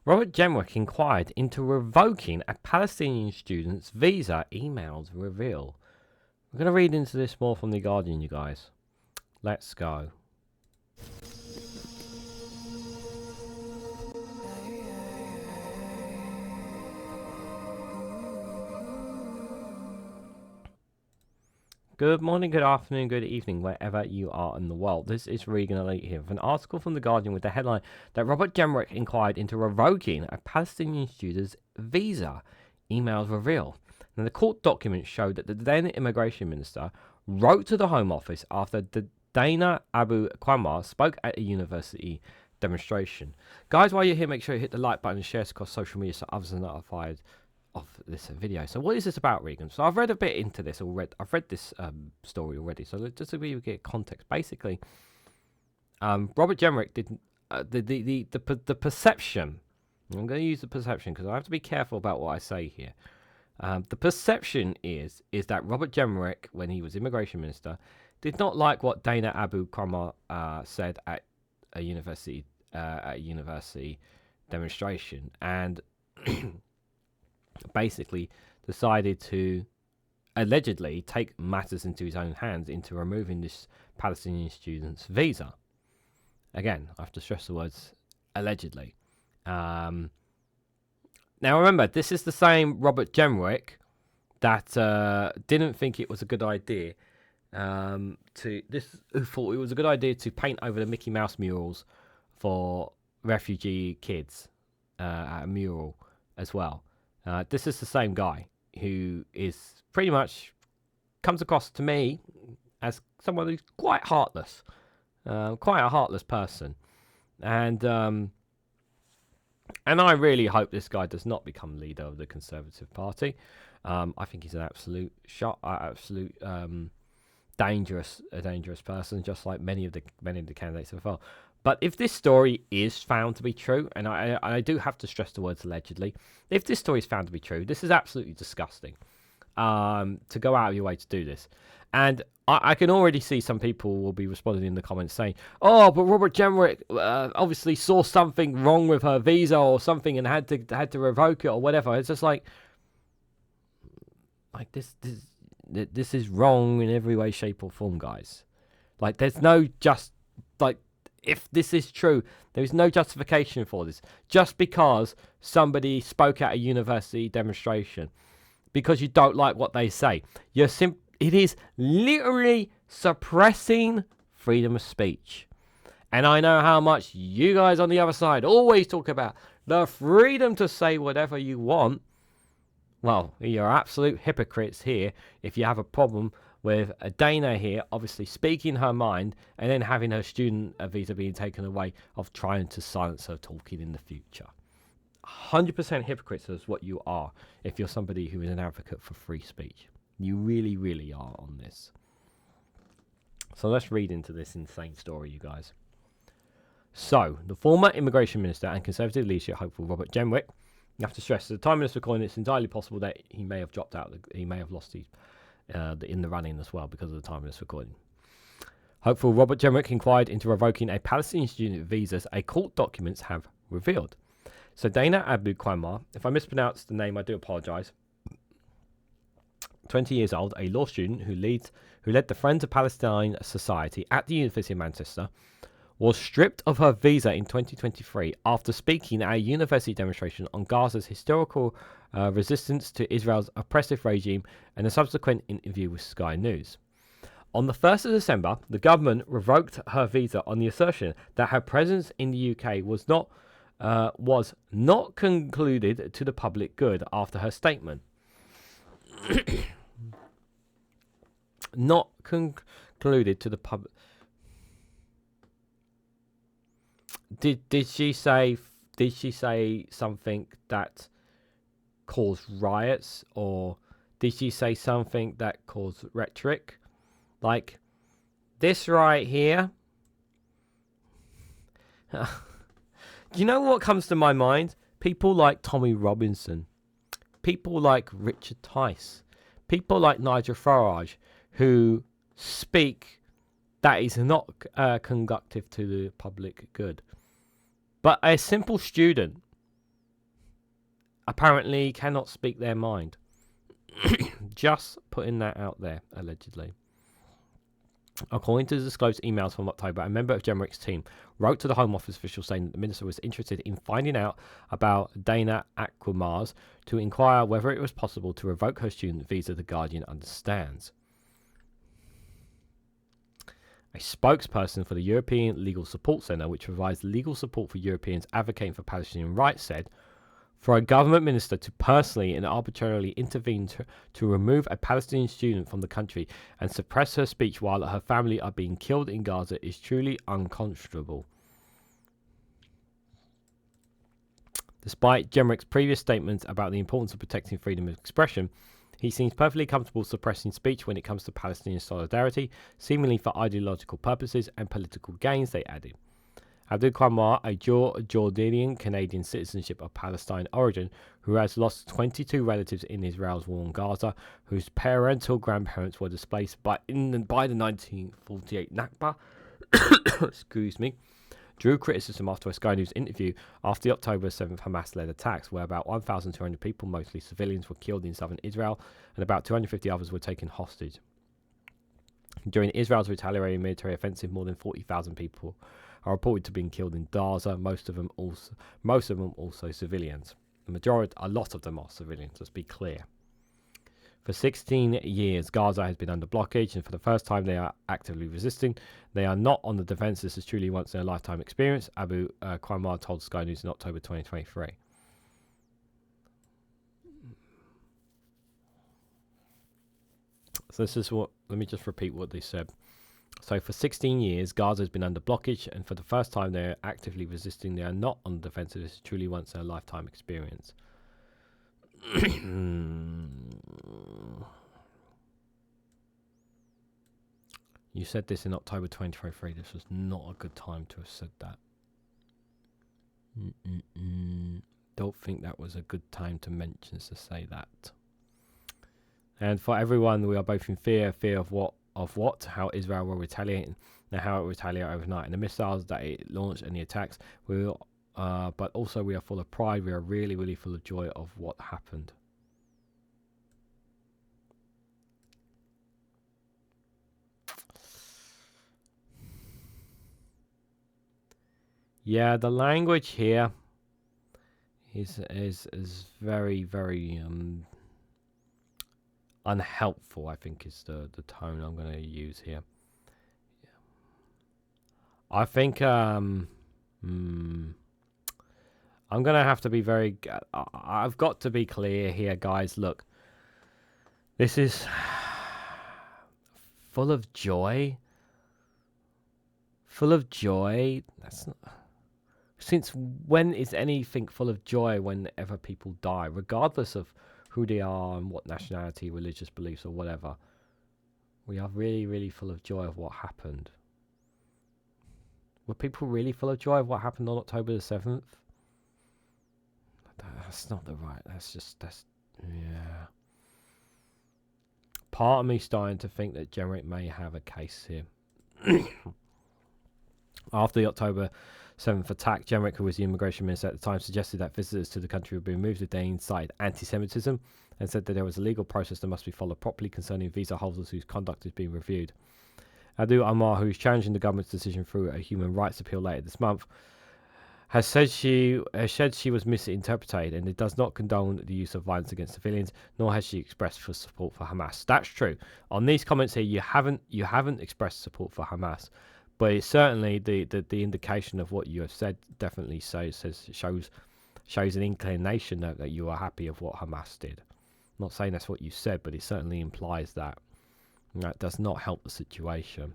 Robert Jenrick inquired into revoking a Palestinian student's visa, emails reveal. We're going to read into this more from The Guardian, you guys. Let's go. Good morning, good afternoon, good evening, wherever you are in the world. This is Reganelite here with an article from The Guardian with the headline that Robert Jenrick inquired into revoking a Palestinian student's visa, emails reveal. Now, the court documents showed that the then immigration minister wrote to the Home Office after Dana Abu Qamar spoke at a university demonstration. Guys, while you're here, make sure you hit the like button and share this across social media so others are notified of this video. So what is this about, Regan? So I've read a bit into this already. I've read this story already. So just so we get context, basically, Robert Jenrick didn't the perception. I'm going to use the perception because I have to be careful about what I say here. The perception is that Robert Jenrick, when he was immigration minister, did not like what Dana Abu Qamar said at a university demonstration, and basically decided to allegedly take matters into his own hands into removing this Palestinian student's visa. Again, I have to stress the words allegedly. Now remember, this is the same Robert Jenrick that didn't think it was a good idea who thought it was a good idea to paint over the Mickey Mouse murals for refugee kids at a mural as well. This is the same guy who is pretty much comes across to me as someone who's quite heartless, quite a heartless person, and I really hope this guy does not become leader of the Conservative Party. I think he's an absolute dangerous person, just like many of the candidates so far. But if this story is found to be true, and I do have to stress the words allegedly, if this story is found to be true, this is absolutely disgusting. To go out of your way to do this. And I can already see some people will be responding in the comments saying, oh, but Robert Jenrick obviously saw something wrong with her visa or something and had to revoke it or whatever. It's just like this is wrong in every way, shape or form, guys. Like, there's no if this is true, there is no justification for this. Just because somebody spoke at a university demonstration, because you don't like what they say, it is literally suppressing freedom of speech. And I know how much you guys on the other side always talk about the freedom to say whatever you want. Well, you're absolute hypocrites here if you have a problem with a Dana here obviously speaking her mind and then having her student visa being taken away of trying to silence her talking in the future. 100% hypocrites is what you are if you're somebody who is an advocate for free speech. You really, really are on this. So let's read into this insane story, you guys. So, the former immigration minister and Conservative leadership hopeful Robert Jenrick, you have to stress, at the time of this recording, it's entirely possible that he may have dropped out, he may have lost his in the running as well because of the time of this recording. Hopeful Robert Jenrick inquired into revoking a Palestinian student visas, a court documents have revealed. So Dana Abu Qamar, if I mispronounced the name, I do apologise. 20 years old, a law student who led the Friends of Palestine Society at the University of Manchester, was stripped of her visa in 2023 after speaking at a university demonstration on Gaza's historical resistance to Israel's oppressive regime and a subsequent interview with Sky News. On the 1st of December, the government revoked her visa on the assertion that her presence in the UK was not concluded to the public good after her statement. Not concluded to the public. Did she say something that caused riots, or did she say something that caused rhetoric? Like this right here. You know what comes to my mind? People like Tommy Robinson, people like Richard Tice, people like Nigel Farage, who speak that is not conducive to the public good. But a simple student apparently cannot speak their mind. Just putting that out there, allegedly. According to the disclosed emails from October, a member of Jenrick's team wrote to the Home Office official saying that the minister was interested in finding out about Dana Abu Qamar's to inquire whether it was possible to revoke her student visa, The Guardian understands. A spokesperson for the European Legal Support Centre, which provides legal support for Europeans advocating for Palestinian rights, said, for a government minister to personally and arbitrarily intervene to remove a Palestinian student from the country and suppress her speech while her family are being killed in Gaza is truly unconscionable. Despite Jenrick's previous statements about the importance of protecting freedom of expression, he seems perfectly comfortable suppressing speech when it comes to Palestinian solidarity, seemingly for ideological purposes and political gains, they added. Abu Qamar, a Jordanian Canadian citizenship of Palestine origin, who has lost 22 relatives in Israel's war on Gaza, whose parental grandparents were displaced by the 1948 Nakba, excuse me, drew criticism after a Sky News interview after the October 7th Hamas-led attacks, where about 1,200 people, mostly civilians, were killed in southern Israel and about 250 others were taken hostage. During Israel's retaliatory military offensive, more than 40,000 people are reported to have been killed in Gaza, most of them also civilians. A lot of them are civilians, let's be clear. For 16 years, Gaza has been under blockage, and for the first time they are actively resisting. They are not on the defense. This is truly once in a lifetime experience, Abu Qamar told Sky News in October 2023. So this is what, let me just repeat what they said. So for 16 years, Gaza has been under blockage, and for the first time they are actively resisting. They are not on the defensive. This is truly once in a lifetime experience. You said this in October 2023. This was not a good time to have said that. Don't think that was a good time to say that. And for everyone, we are both in fear of what, how Israel will retaliate, and how it will retaliate overnight, and the missiles that it launched and the attacks. But also we are full of pride. We are really, really full of joy of what happened. Yeah, the language here is very, very unhelpful, I think, is the tone I'm going to use here. I think I'm going to have to be very... I've got to be clear here, guys. Look, this is full of joy. Full of joy. That's not... Since when is anything full of joy whenever people die, regardless of who they are and what nationality, religious beliefs, or whatever? We are really, really full of joy of what happened. Were people really full of joy of what happened on October the 7th? That's not the right. Yeah. Part of me starting to think that Jenrick may have a case here. After the October 7th attack, Jenrick, who was the immigration minister at the time, suggested that visitors to the country would be removed if they incited anti-Semitism, and said that there was a legal process that must be followed properly concerning visa holders whose conduct is being reviewed. Abu Qamar, who is challenging the government's decision through a human rights appeal later this month, has said she was misinterpreted, and it does not condone the use of violence against civilians, nor has she expressed for support for Hamas. That's true. On these comments here, you haven't expressed support for Hamas. But it's certainly the indication of what you have said definitely shows an inclination that you are happy of what Hamas did. I'm not saying that's what you said, but it certainly implies that. And that does not help the situation.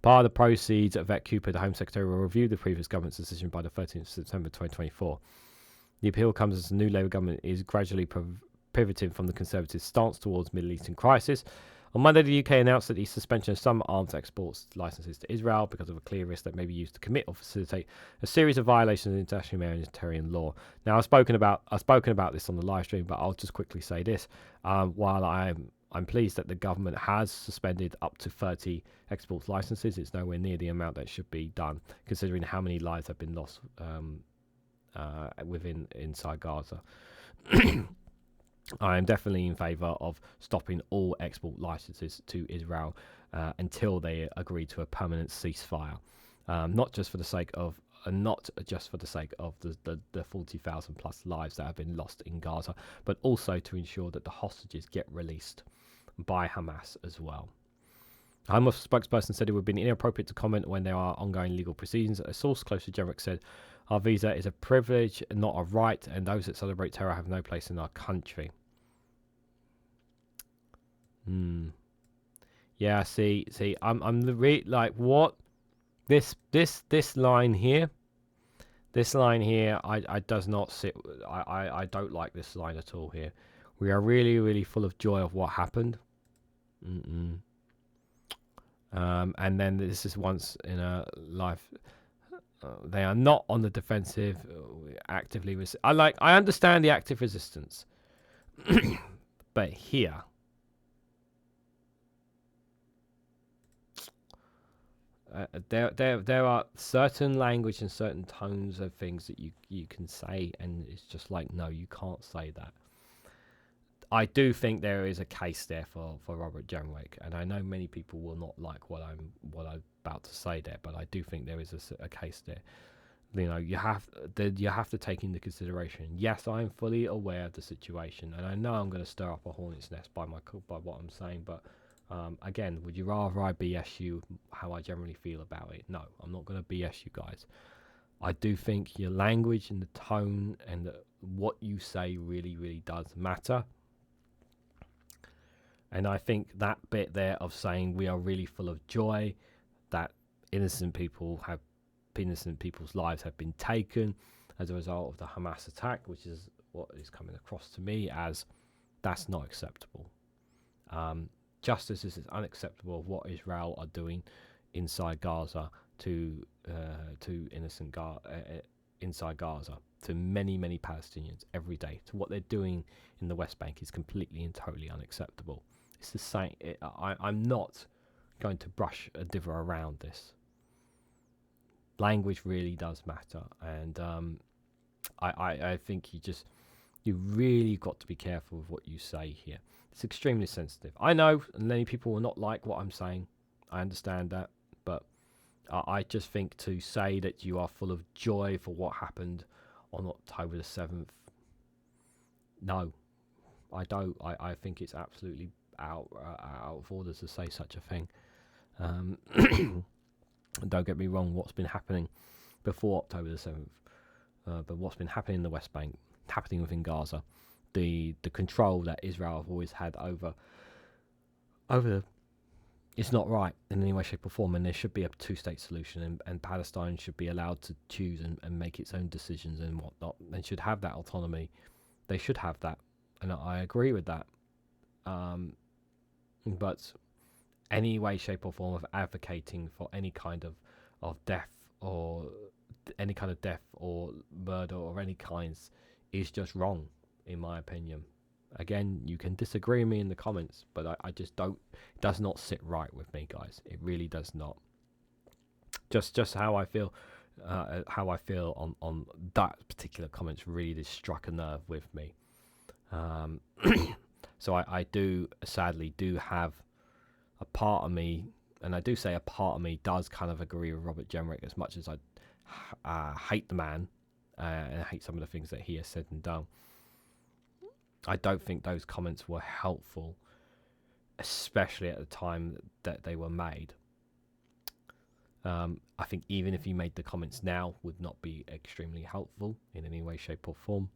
Part of the proceeds, Yvette Cooper, the Home Secretary, will review the previous government's decision by the 13th of September 2024. The appeal comes as the new Labour government is gradually pivoting from the Conservative stance towards Middle Eastern crisis. On Monday, the UK announced that the suspension of some arms exports licenses to Israel because of a clear risk that may be used to commit or facilitate a series of violations of international humanitarian law. Now, I've spoken about this on the live stream, but I'll just quickly say this: while I'm pleased that the government has suspended up to 30 exports licenses, it's nowhere near the amount that should be done, considering how many lives have been lost inside Gaza. I am definitely in favour of stopping all export licenses to Israel until they agree to a permanent ceasefire, not just for the sake of the 40,000 plus lives that have been lost in Gaza, but also to ensure that the hostages get released by Hamas as well. A Hamas spokesperson said it would have been inappropriate to comment when there are ongoing legal proceedings. A source close to Jenrick said, "Our visa is a privilege, not a right, and those that celebrate terror have no place in our country." Yeah, see, I'm like what this line here. This line here, I does not sit. I don't like this line at all here. We are really, really full of joy of what happened. And then this is once in a life. They are not on the defensive. Actively, I understand the active resistance, but here, there are certain language and certain tones of things that you can say, and it's just like, no, you can't say that. I do think there is a case there for Robert Jenrick, and I know many people will not like what I'm about to say there, but I do think there is a case there. You know, you have to take into consideration. Yes, I am fully aware of the situation, and I know I'm going to stir up a hornet's nest by what I'm saying. But again, would you rather I BS you how I generally feel about it? No, I'm not going to BS you guys. I do think your language and the tone and what you say really, really does matter. And I think that bit there of saying we are really full of joy that innocent people's lives have been taken as a result of the Hamas attack, which is what is coming across to me as that's not acceptable. Justice is unacceptable of what Israel are doing inside Gaza to innocent inside Gaza, to many, many Palestinians every day. To what they're doing in the West Bank is completely and totally unacceptable. It's the same. I'm not going to brush a diver around this. Language really does matter, and I think you really got to be careful with what you say here. It's extremely sensitive. I know many people will not like what I'm saying. I understand that, but I just think to say that you are full of joy for what happened on October the 7th, no, I don't. I think it's absolutely out of order to say such a thing. Don't get me wrong, what's been happening before October the 7th, but what's been happening in the West Bank, happening within Gaza, the control that Israel have always had over it's not right in any way, shape or form, and there should be a two-state solution, and Palestine should be allowed to choose and make its own decisions and whatnot, and should have that autonomy. They should have that, and I agree with that. But any way, shape or form of advocating for any kind of death or any kind of death or murder or any kinds is just wrong, in my opinion. Again, you can disagree with me in the comments, but I just don't. It does not sit right with me, guys. It really does not. Just how I feel, on that particular comments really just struck a nerve with me. So I do sadly have a part of me, and I do say a part of me does kind of agree with Robert Jenrick, as much as I hate the man and I hate some of the things that he has said and done. I don't think those comments were helpful, especially at the time that they were made. I think even if he made the comments now, would not be extremely helpful in any way, shape or form.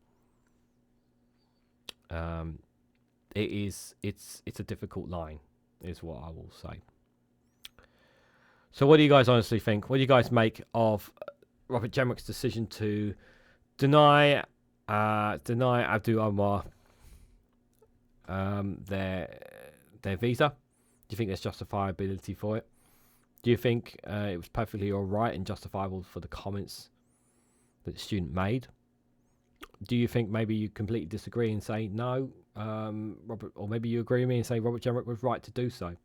It's a difficult line, is what I will say. So what do you guys honestly think? What do you guys make of Robert Jenrick's decision to deny Abu Qamar their visa? Do you think there's justifiability for it? Do you think it was perfectly all right and justifiable for the comments that the student made? Do you think maybe you completely disagree and say no, Robert, or maybe you agree with me and say Robert Jenrick was right to do so?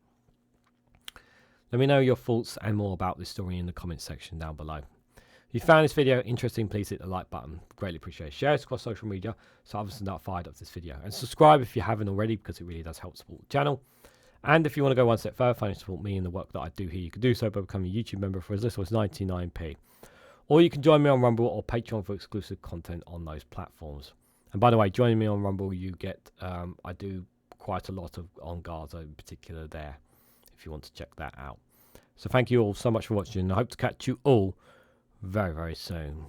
Let me know your thoughts and more about this story in the comments section down below. If you found this video interesting, please hit the like button. Greatly appreciate it. Share it across social media so others are notified of this video. And subscribe if you haven't already, because it really does help support the channel. And if you want to go one step further, financially support me and the work that I do here, you can do so by becoming a YouTube member for as little as 99p. Or you can join me on Rumble or Patreon for exclusive content on those platforms. And by the way, joining me on Rumble, you get, I do quite a lot on Gaza in particular there, if you want to check that out. So thank you all so much for watching, and I hope to catch you all very, very soon.